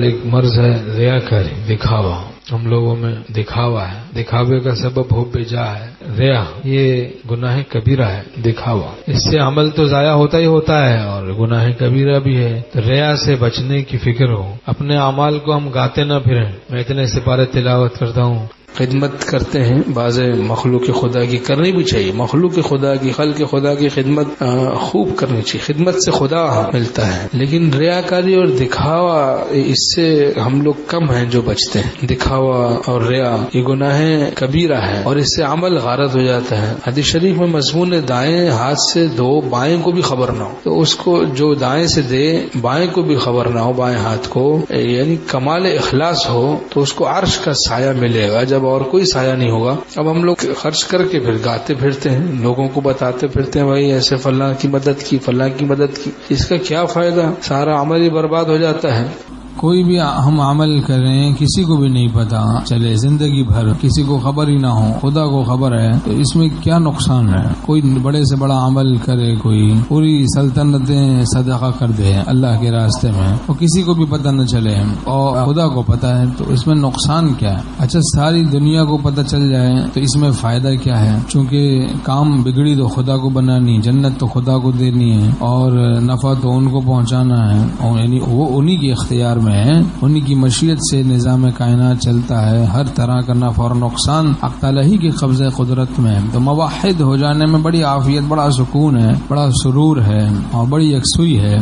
ایک مرض ہے ریاکاری، دکھاوا. ہم لوگوں میں دکھاوا ہے، دکھاوے کا سبب ہو بجا ہے. ریا یہ گناہ کبیرہ ہے، دکھاوا. اس سے عمل تو ضائع ہوتا ہی ہوتا ہے اور گناہ کبیرہ بھی ہے. تو ریا سے بچنے کی فکر ہو. اپنے اعمال کو ہم گاتے نہ پھریں. میں اتنے سپارے تلاوت کرتا ہوں. خدمت کرتے ہیں بعض مخلوق خدا کی، کرنی بھی چاہیے. مخلوق خدا کی، خلق خدا کی خدمت خوب کرنی چاہیے. خدمت سے خدا ملتا ہے. لیکن ریاکاری اور دکھاوا، اس سے ہم لوگ کم ہیں جو بچتے ہیں. دکھاوا اور ریا یہ گناہ کبیرہ ہے اور اس سے عمل غارت ہو جاتا ہے. حدیث شریف میں مضمون ہے دائیں ہاتھ سے دو، بائیں کو بھی خبر نہ ہو. تو اس کو جو دائیں سے دے بائیں کو بھی خبر نہ ہو، بائیں ہاتھ کو، یعنی کمال اخلاص ہو تو اس کو عرش کا سایہ ملے گا جب اور کوئی سایہ نہیں ہوگا. اب ہم لوگ خرچ کر کے پھر گاتے پھرتے ہیں، لوگوں کو بتاتے پھرتے ہیں بھائی ایسے فلاں کی مدد کی، فلاں کی مدد کی. اس کا کیا فائدہ؟ سارا عمل ہی برباد ہو جاتا ہے. کوئی بھی ہم عمل کریں کسی کو بھی نہیں پتا چلے زندگی بھر، کسی کو خبر ہی نہ ہو، خدا کو خبر ہے، تو اس میں کیا نقصان ہے؟ کوئی بڑے سے بڑا عمل کرے، کوئی پوری سلطنتیں صدقہ کر دے اللہ کے راستے میں، اور کسی کو بھی پتہ نہ چلے اور خدا کو پتہ ہے، تو اس میں نقصان کیا ہے؟ اچھا ساری دنیا کو پتہ چل جائے تو اس میں فائدہ کیا ہے؟ چونکہ کام بگڑی تو خدا کو بنانی، جنت تو خدا کو دینی ہے اور نفع تو ان کو پہنچانا ہے، اور یعنی وہ انہی کے اختیار میں، انہی کی مشیت سے نظام کائنات چلتا ہے. ہر طرح کا نفع اور نقصان حق تعالی کے قبضہ قدرت میں. تو موحد ہو جانے میں بڑی عافیت، بڑا سکون ہے، بڑا سرور ہے اور بڑی یکسوئی ہے.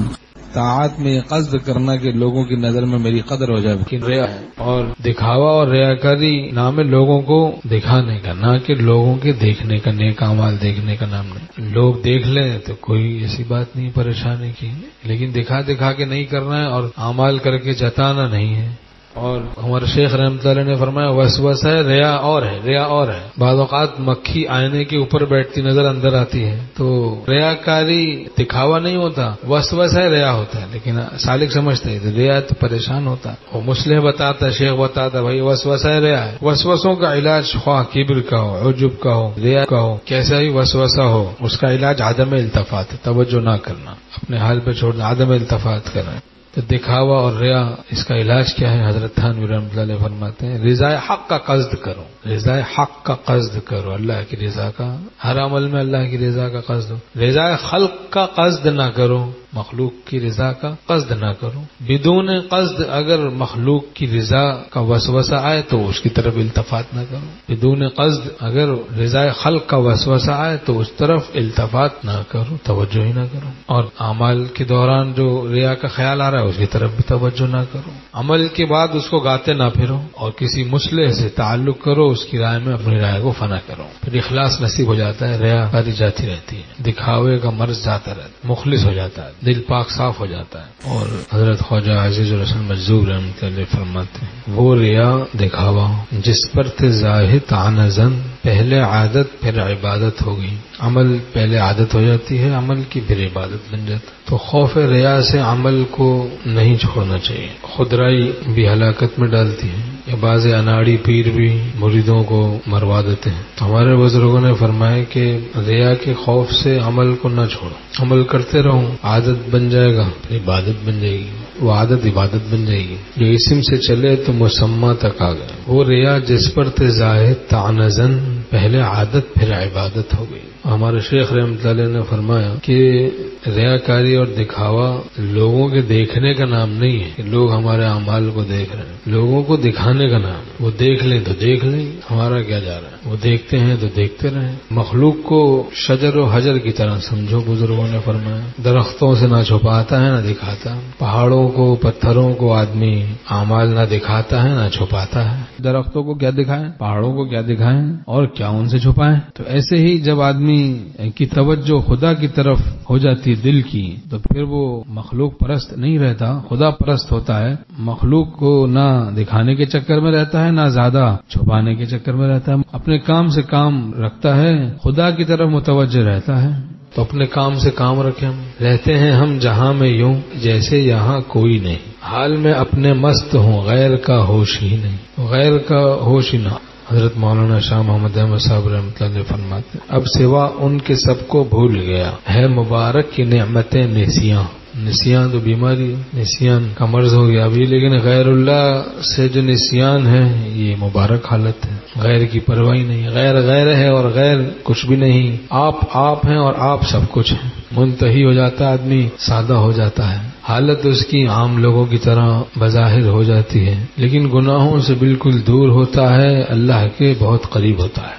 طاعت میں قصد کرنا کہ لوگوں کی نظر میں میری قدر ہو جائے، کہ ریا ہے. اور دکھاوا اور ریاکاری نام ہے لوگوں کو دکھانے کا، نہ کہ لوگوں کے دیکھنے کا. نیک اعمال دیکھنے کا نام نہیں. لوگ دیکھ لیں تو کوئی ایسی بات نہیں پریشانی کی، لیکن دکھا کے نہیں کرنا ہے اور اعمال کر کے جتانا نہیں ہے. اور ہمارے شیخ رحمۃ اللہ نے فرمایا وسوسہ ہے، ریا اور ہے، ریا اور ہے. بعض اوقات مکھی آئینے کے اوپر بیٹھتی نظر اندر آتی ہے، تو ریاکاری دکھاوا نہیں ہوتا، وسوسہ ہے ریا ہوتا ہے. لیکن سالک سمجھتے ہیں ریا تو پریشان ہوتا. وہ مسلم بتاتا، شیخ بتاتا بھائی وسوسہ ہے، ریا ہے. وسوسوں کا علاج خواہ کبر کا ہو، عجب کا ہو، ریا کا ہو، کیسا ہی وسوسہ ہو، اس کا علاج عدم التفات، توجہ نہ کرنا، اپنے حال پہ چھوڑنا، عدم التفات کرنا. تو دکھاوا اور ریا اس کا علاج کیا ہے؟ حضرت تھانوی رحمۃ اللہ علیہ فرماتے ہیں رضا حق کا قصد کرو. رضا حق کا قصد کرو، اللہ کی رضا کا. ہر عمل میں اللہ کی رضا کا قصد ہو. رضا خلق کا قصد نہ کرو، مخلوق کی رضا کا قصد نہ کرو. بدون قصد اگر مخلوق کی رضا کا وسوسہ آئے تو اس کی طرف التفات نہ کرو. بدون قصد اگر رضا خلق کا وسوسہ آئے تو اس طرف التفات نہ کرو، توجہ ہی نہ کرو. اور اعمال کے دوران جو ریا کا خیال آ رہا ہے اس کی طرف بھی توجہ نہ کرو. عمل کے بعد اس کو گاتے نہ پھرو اور کسی مصلح سے تعلق کرو، اس کی رائے میں اپنی رائے کو فنا کرو. پھر اخلاص نصیب ہو جاتا ہے، ریا کاری جاتی رہتی ہے، دکھاوے کا مرض جاتا رہتا ہے، مخلص ہو جاتا ہے، دل پاک صاف ہو جاتا ہے. اور حضرت خواجہ عزیز الحسن مجذوب رحمۃ اللہ علیہ فرماتے ہیں وہ ریا دکھاوا جس پر تھے زاہد تعنزن، پہلے عادت پھر عبادت ہو گئی. عمل پہلے عادت ہو جاتی ہے، عمل کی پھر عبادت بن جاتا ہے. تو خوف ریا سے عمل کو نہیں چھوڑنا چاہیے. خودرائی بھی ہلاکت میں ڈالتی ہے. یہ بعض اناڑی پیر بھی مریدوں کو مروا دیتے ہیں. ہمارے بزرگوں نے فرمایا کہ ریا کے خوف سے عمل کو نہ چھوڑو، عمل کرتے رہو، عادت بن جائے گا، عبادت بن جائے گی، وہ عادت عبادت بن جائے گی. جو اسم سے چلے تو مسمى تک آ گئے. وہ ریا جس پر تھے زاہد تعنزن، پہلے عادت پھر عبادت ہو گئی. ہمارے شیخ رحمۃ اللہ علیہ نے فرمایا کہ ریاکاری اور دکھاوا لوگوں کے دیکھنے کا نام نہیں ہے کہ لوگ ہمارے اعمال کو دیکھ رہے ہیں. لوگوں کو دکھانے کا نام ہے. وہ دیکھ لیں تو دیکھ لیں، ہمارا کیا جا رہا ہے. وہ دیکھتے ہیں تو دیکھتے رہیں. مخلوق کو شجر و حجر کی طرح سمجھو، بزرگوں نے فرمایا. درختوں سے نہ چھپاتا ہے نہ دکھاتا. پہاڑوں کو پتھروں کو آدمی اعمال نہ دکھاتا ہے نہ چھپاتا ہے. درختوں کو کیا دکھائیں، پہاڑوں کو کیا دکھائیں اور کیا ان سے چھپائیں. تو ایسے ہی جب آدمی کی توجہ خدا کی طرف ہو جاتی دل کی تو پھر وہ مخلوق پرست نہیں رہتا، خدا پرست ہوتا ہے. مخلوق کو نہ دکھانے کے چکر میں رہتا ہے نہ زیادہ چھپانے کے چکر میں رہتا ہے. اپنے کام سے کام رکھتا ہے، خدا کی طرف متوجہ رہتا ہے. تو اپنے کام سے کام رکھیں. رہتے ہیں ہم جہاں میں یوں جیسے یہاں کوئی نہیں، حال میں اپنے مست ہوں غیر کا ہوش ہی نہیں. غیر کا ہوش ہی نہ. حضرت مولانا شاہ محمد احمد صاحب رحمۃ اللہ علیہ فرماتے ہیں اب سوا ان کے سب کو بھول گیا ہے مبارک کی نعمتیں نسیاں. نسیان تو بیماری ہے، نسیان کا مرض ہو گیا ابھی، لیکن غیر اللہ سے جو نسیان ہے یہ مبارک حالت ہے، غیر کی پرواہی نہیں، غیر غیر ہے اور غیر کچھ بھی نہیں، آپ ہیں اور آپ سب کچھ ہیں، منتہی ہو جاتا ہے آدمی، سادہ ہو جاتا ہے، حالت اس کی عام لوگوں کی طرح بظاہر ہو جاتی ہے، لیکن گناہوں سے بالکل دور ہوتا ہے، اللہ کے بہت قریب ہوتا ہے۔